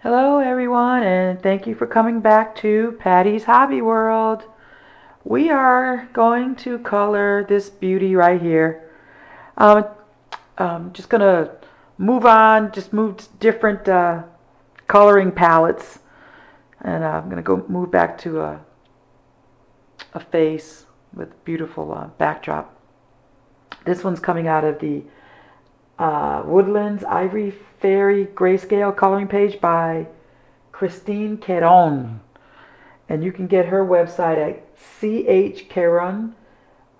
Hello, everyone, and thank you for coming back to Patty's Hobby World. We are going to color this beauty right here. Um, just gonna move on, just move to different coloring palettes, and I'm gonna go move back to a face with beautiful backdrop. This one's coming out of the Woodlands Ivory Fairy Grayscale coloring page by Christine Caron. And you can get her website at chcaron,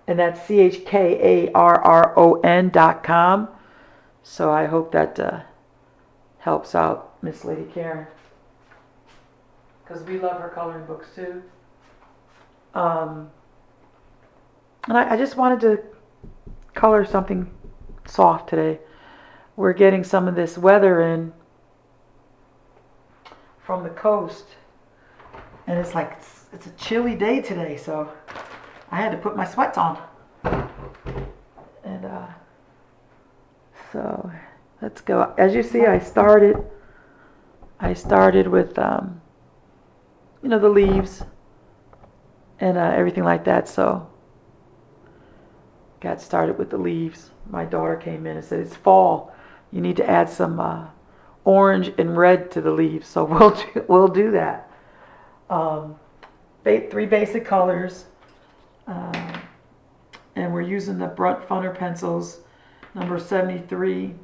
and that's CHKARRON.com. So I hope that helps out Miss Lady Karen, because we love her coloring books too. Um, and I just wanted to color something soft today. We're getting some of this weather in from the coast, and it's a chilly day today, so I had to put my sweats on. And so let's go. As you see, I started with the leaves and everything like that. So got started with the leaves. My daughter came in and said, "It's fall. You need to add some orange and red to the leaves." So we'll do that. Three basic colors. And we're using the Brunt Funner pencils, number 73,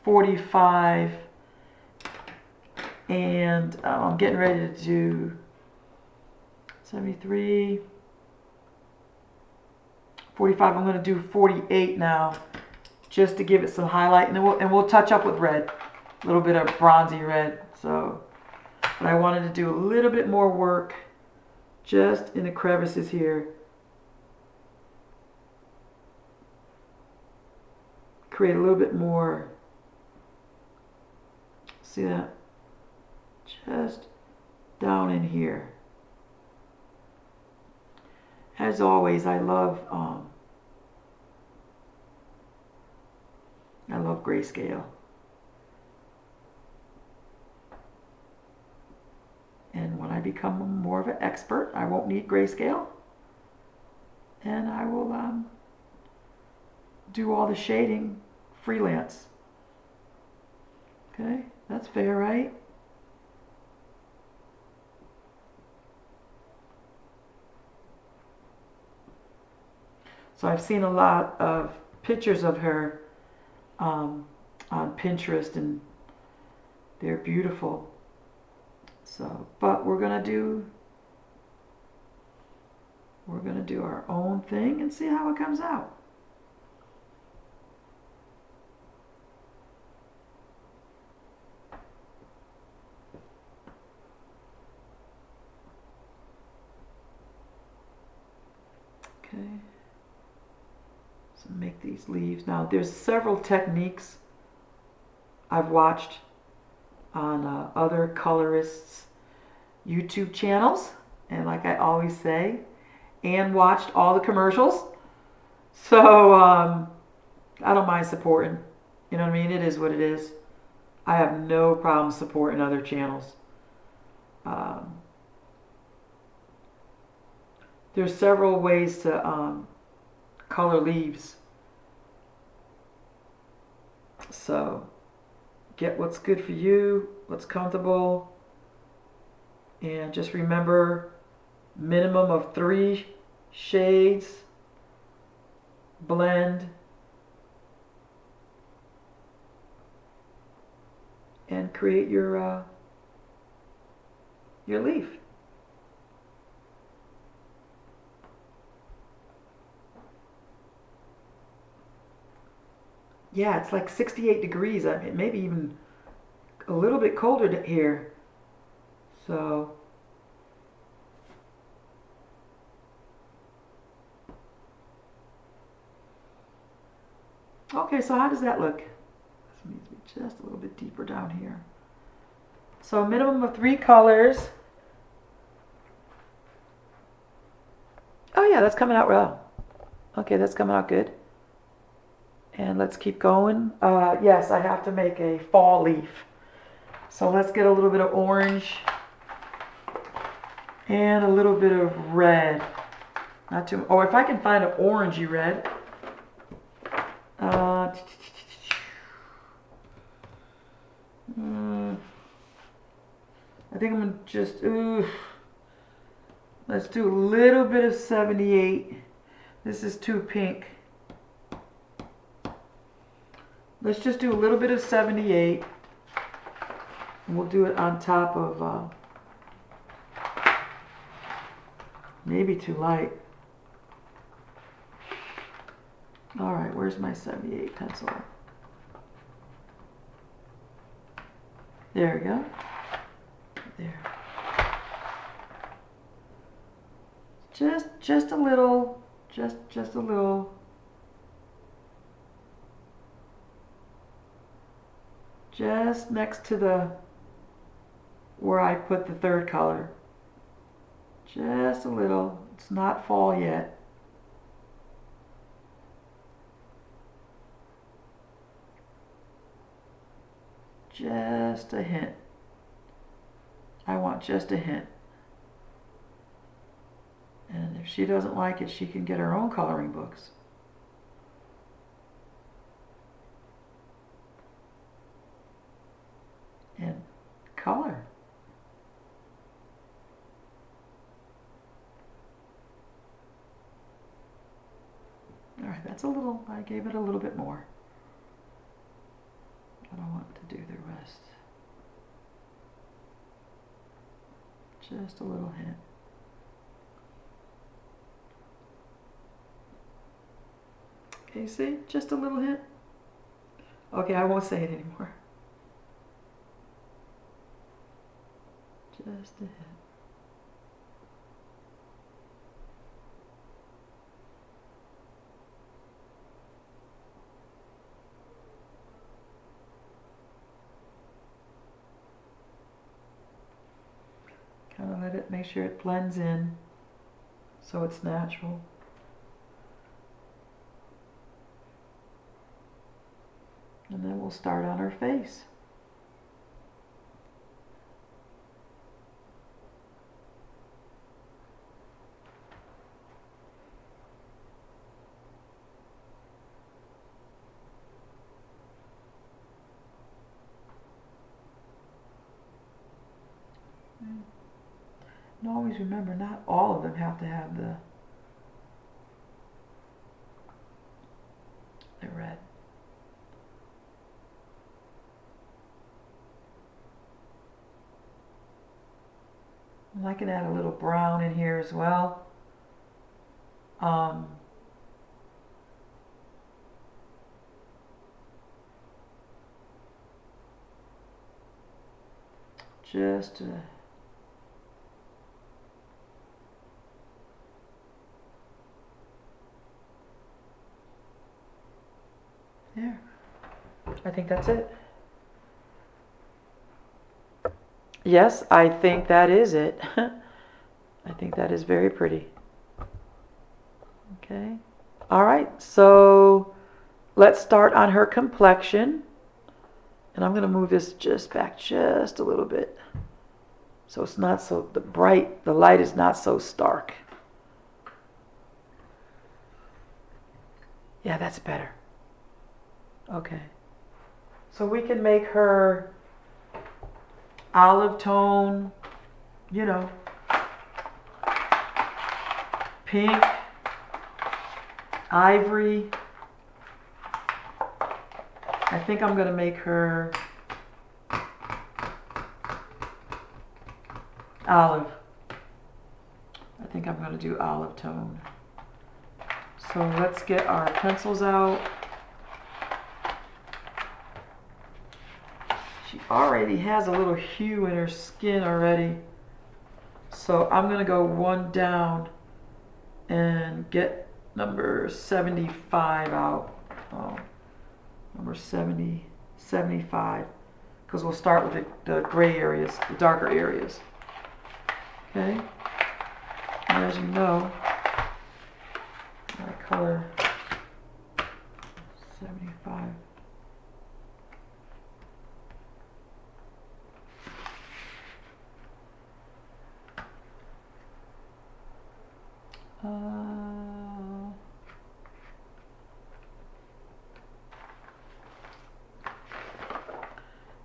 45, and I'm getting ready to do 73, 45. I'm going to do 48 now, just to give it some highlight, and then we'll touch up with red, a little bit of bronzy red. So, but I wanted to do a little bit more work just in the crevices here. Create a little bit more. See that? Just down in here. As always, I love grayscale. And when I become more of an expert, I won't need grayscale, and I will do all the shading freelance. Okay, that's fair, right? So I've seen a lot of pictures of her on Pinterest, and they're beautiful. So, but we're gonna do our own thing and see how it comes out. Okay. So make these leaves. Now there's several techniques I've watched on other colorists' YouTube channels, and like I always say, and watched all the commercials. So I don't mind supporting. You know what I mean? It is what it is. I have no problem supporting other channels. Um, there's several ways to color leaves. So get what's good for you, what's comfortable, and just remember minimum of 3 shades, blend, and create your leaf. Yeah, it's like 68 degrees. I mean, maybe even a little bit colder here. So okay, so how does that look? This needs to be just a little bit deeper down here. So minimum of 3 colors. Oh yeah, that's coming out well. Okay, that's coming out good. And let's keep going. Yes, I have to make a fall leaf. So let's get a little bit of orange and a little bit of red. Not too, or if I can find an orangey red. I think I'm gonna just, let's do a little bit of 78. This is too pink. Let's just do a little bit of 78. And we'll do it on top of, maybe too light. All right, where's my 78 pencil? There we go. There. Just a little, just a little. Just next to the, where I put the third color. Just a little. It's not fall yet. Just a hint. I want just a hint. And if she doesn't like it, she can get her own coloring books. And color. All right, that's a little, I gave it a little bit more. I don't want to do the rest. Just a little hint. Can you see? Just a little hint. Okay, I won't say it anymore. Just a hint. Kind of let it, make sure it blends in so it's natural. And then we'll start on her face. And always remember, not all of them have to have the red. And I can add a little brown in here as well. Just there. I think that's it. Yes, I think that is it. I think that is very pretty. Okay. All right, so let's start on her complexion. And I'm going to move this just back just a little bit. So it's not so, the light is not so stark. Yeah, that's better. Okay. So we can make her olive tone, you know, pink, ivory. I think I'm going to make her olive. I think I'm going to do olive tone. So let's get our pencils out. She already has a little hue in her skin already. So I'm going to go one down and get number 75 out. Oh, number 70, 75. Because we'll start with the gray areas, the darker areas. Okay? And as you know, my color 75.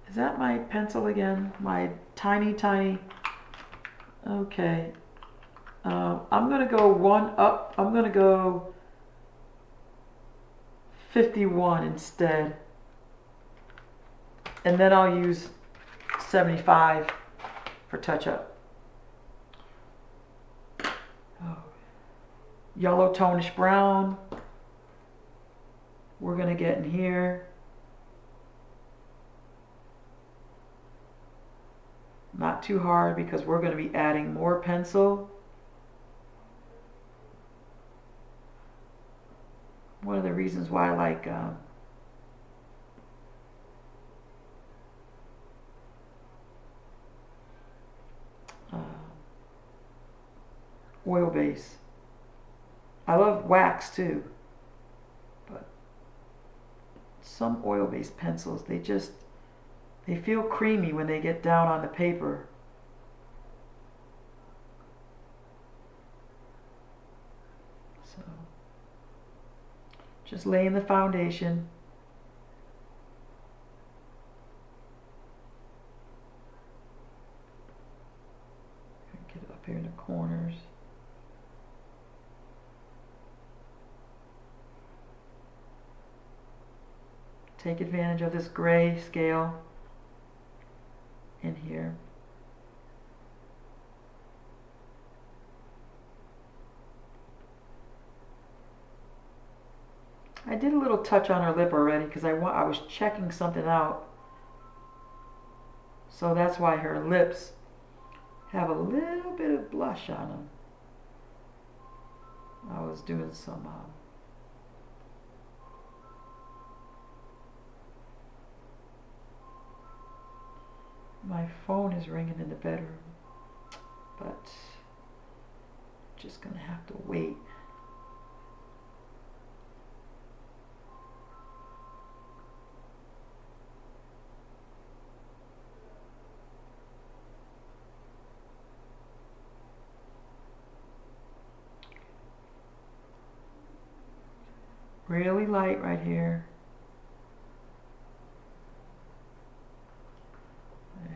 Is that my pencil again? My tiny, tiny, okay. I'm gonna go one up, I'm gonna go 51 instead. And then I'll use 75 for touch-up. Oh. Yellow tonish brown. We're gonna get in here. Not too hard because we're gonna be adding more pencil. One of the reasons why I like oil base. I love wax too, but some oil-based pencils, they feel creamy when they get down on the paper. So, just laying the foundation. Get it up here in the corners. Take advantage of this gray scale in here. I did a little touch on her lip already because I was checking something out. So that's why her lips have a little bit of blush on them. I was doing some my phone is ringing in the bedroom, but just gonna have to wait. Really light right here.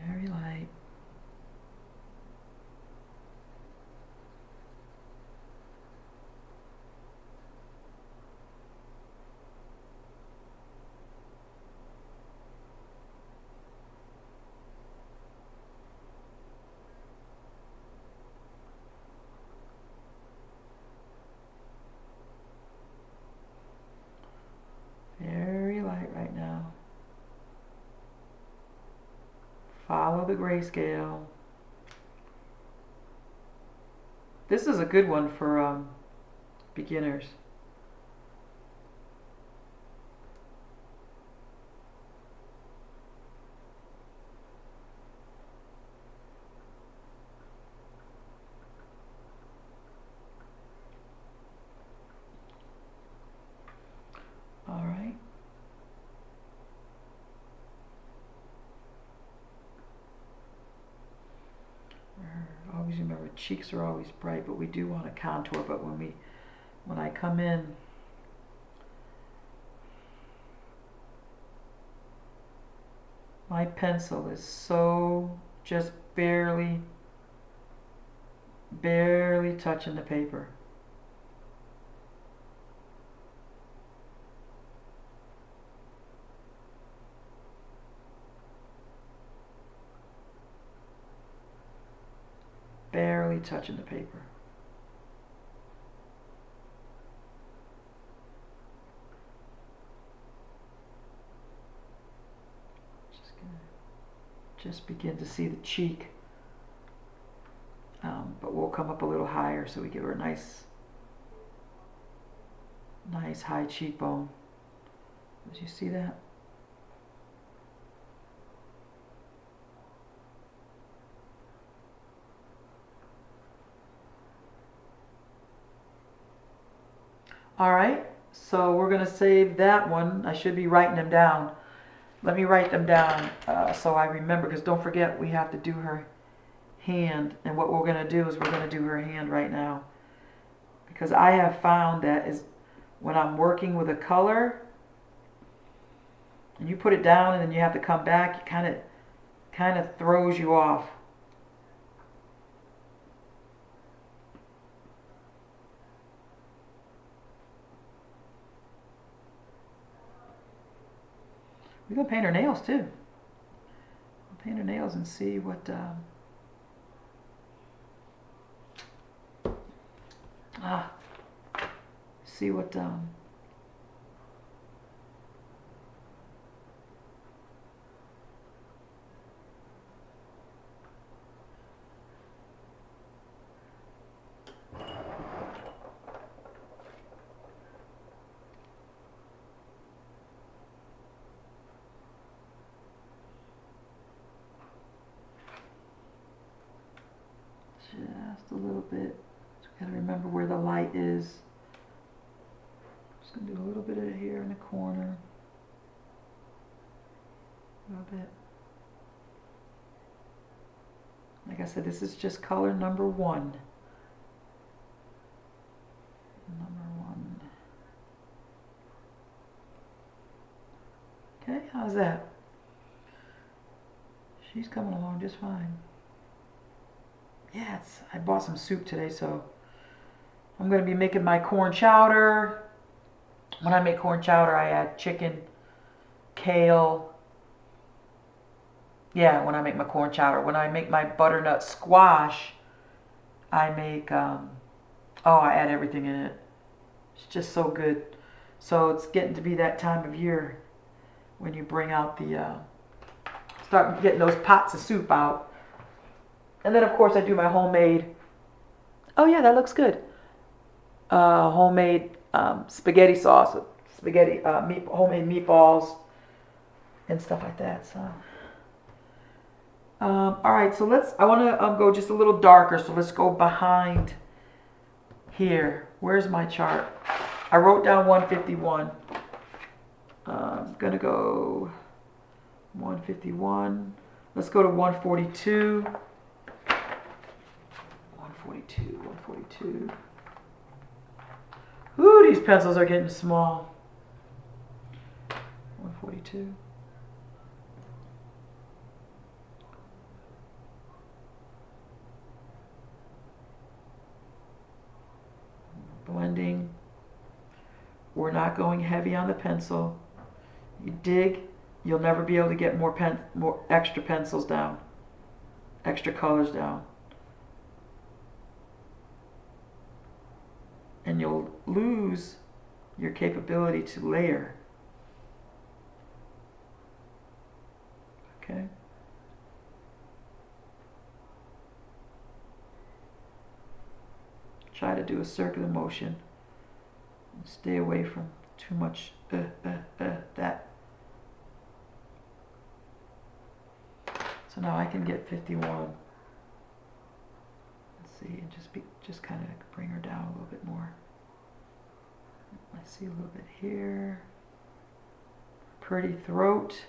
Very light. Very light right now. Follow the grayscale. This is a good one for beginners. All right. Always remember, cheeks are always bright, but we do want to contour. But when I come in, my pencil is so just barely touching the paper. Barely touching the paper. Just begin to see the cheek, but we'll come up a little higher so we give her a nice high cheekbone. Did you see that? All right, so we're gonna save that one. I should be writing them down. Let me write them down so I remember, because don't forget we have to do her hand, and what we're gonna do is we're gonna do her hand right now, because I have found that is when I'm working with a color, and you put it down and then you have to come back, it kind of throws you off. We're gonna paint her nails too. We'll paint her nails and see what. See what. Just a little bit. Just gotta remember where the light is. Just gonna do a little bit of it here in the corner. A little bit. Like I said, this is just color number 1. Number 1. Okay, how's that? She's coming along just fine. Yeah, I bought some soup today, so I'm going to be making my corn chowder. When I make corn chowder, I add chicken, kale. Yeah, when I make my corn chowder. When I make my butternut squash, I make, I add everything in it. It's just so good. So it's getting to be that time of year when you bring out start getting those pots of soup out. And then, of course, I do my homemade, oh yeah, that looks good, homemade spaghetti sauce, homemade meatballs, and stuff like that. So, all right, so I want to go just a little darker, so let's go behind here. Where's my chart? I wrote down 151. I'm going to go 151. Let's go to 142. 142. Ooh, these pencils are getting small. 142. Blending. We're not going heavy on the pencil. You dig, you'll never be able to get more extra pencils down, extra colors down. And you'll lose your capability to layer. Okay? Try to do a circular motion. Stay away from too much that. So now I can get 51. Let's see, and just kind of bring her down a little bit more. I see a little bit here. Pretty throat.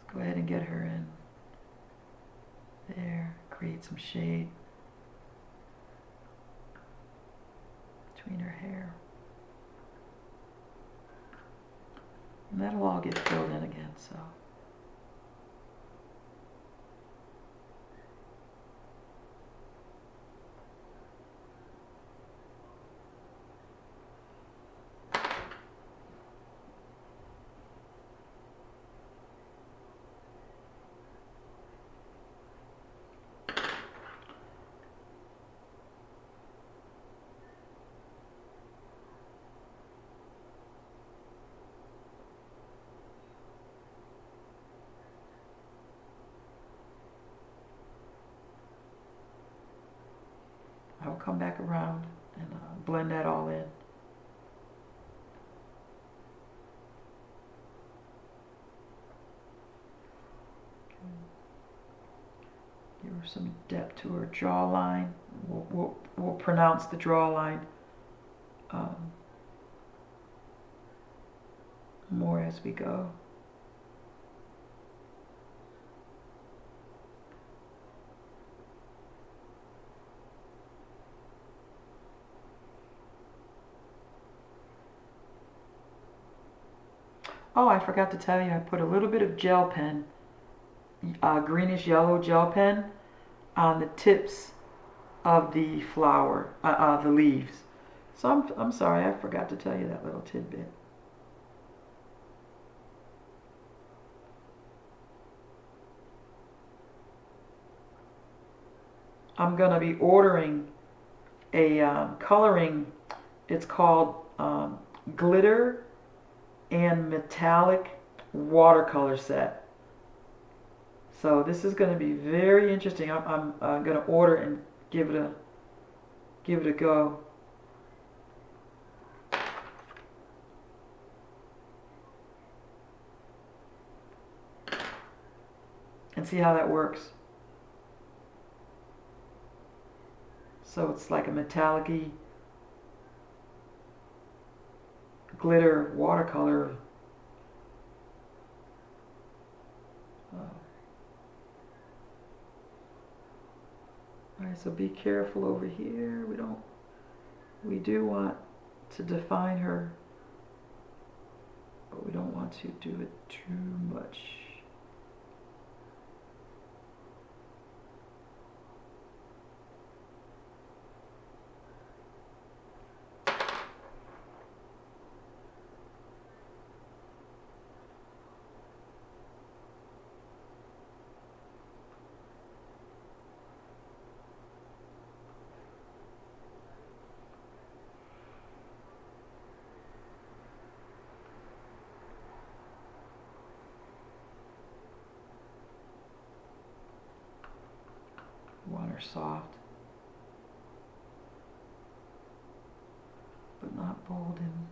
Let's go ahead and get her in there. Create some shade between her hair. And that'll all get filled in again, so. I will come back around and blend that all in. Give her some depth to her jawline. We'll pronounce the jawline more as we go. Oh, I forgot to tell you, I put a little bit of gel pen, greenish yellow gel pen, on the tips of the flower, the leaves. So I'm sorry, I forgot to tell you that little tidbit. I'm gonna be ordering a coloring. It's called glitter and metallic watercolor set. So this is going to be very interesting. I'm going to order and give it a go. And see how that works. So it's like a metallic-y glitter watercolor. Alright, so be careful over here. We do want to define her, but we don't want to do it too much. Want her soft, but not bold and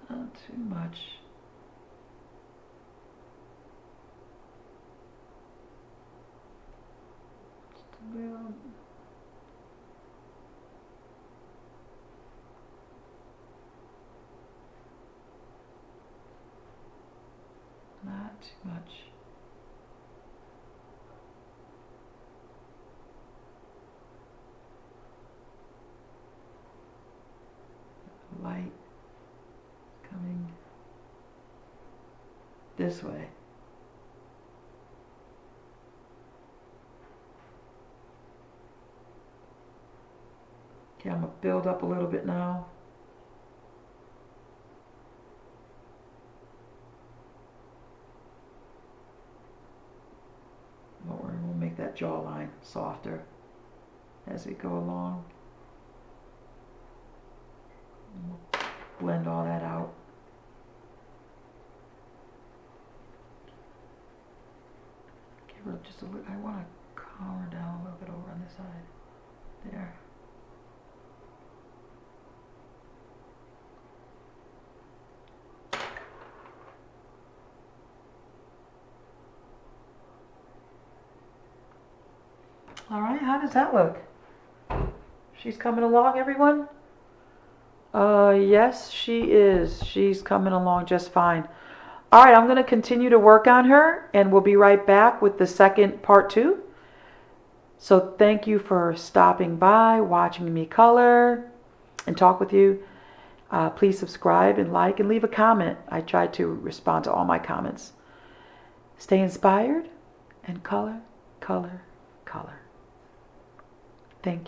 not too much. Just a little. Not too much. Light coming this way. Okay, I'm going to build up a little bit now. We'll make that jawline softer as we go along. We'll blend all that out. Give her just a little, I want to calm her down a little bit over on this side. There. All right, how does that look? She's coming along, everyone? Yes, she is. She's coming along just fine. All right, I'm going to continue to work on her, and we'll be right back with the second part 2. So thank you for stopping by, watching me color and talk with you. Please subscribe and like and leave a comment. I try to respond to all my comments. Stay inspired and color, color, color. Thank you.